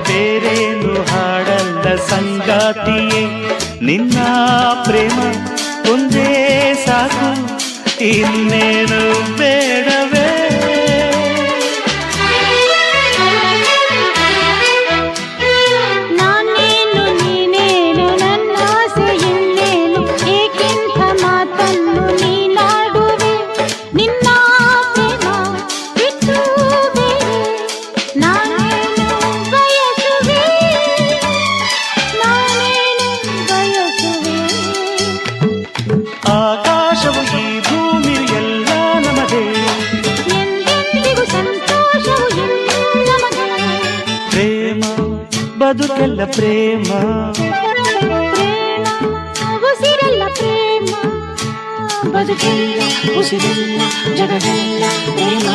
ಬೇರೇನು ಹಾಡಲ್ಲ ಸಂಗಾತಿಯೇ, ನಿನ್ನ ಪ್ರೇಮ ಒಂದೇ ಸಾಕು, ಇನ್ನೇನು ಬೇಡವೇ. ನಾನೇನು ನೀನೇನು ನನ್ನ ಆಸೆ ಇನ್ನೇನು, ಏಕೆಂಥ ಮಾತನ್ನು ನೀನಾಡುವೆ. ನಿನ್ನ ಪ್ರೇಮ ಬಿಟ್ಟು ಬೇರೆ ನಾನೇನು ಬಯಸುವೆ, ನಾನೇನು ಬಯಸುವೆ. ಆಕಾಶವು ಈ ಭೂಮಿ ಎಲ್ಲ ನಮದೇ, ಎಂದೆಂದಿಗೂ ಸಂತೋಷವು ಇನ್ನೂ ನಮಗೆ. ಪ್ರೇಮ ಬದುಕೆಲ್ಲ ಪ್ರೇಮ, ಪ್ರೇಮ ಉಸಿರೆಲ್ಲ ಪ್ರೇಮ, ಬದುಕೆಲ್ಲ ಉಸಿರೆಲ್ಲ ಜಗವೆಲ್ಲ ಪ್ರೇಮ.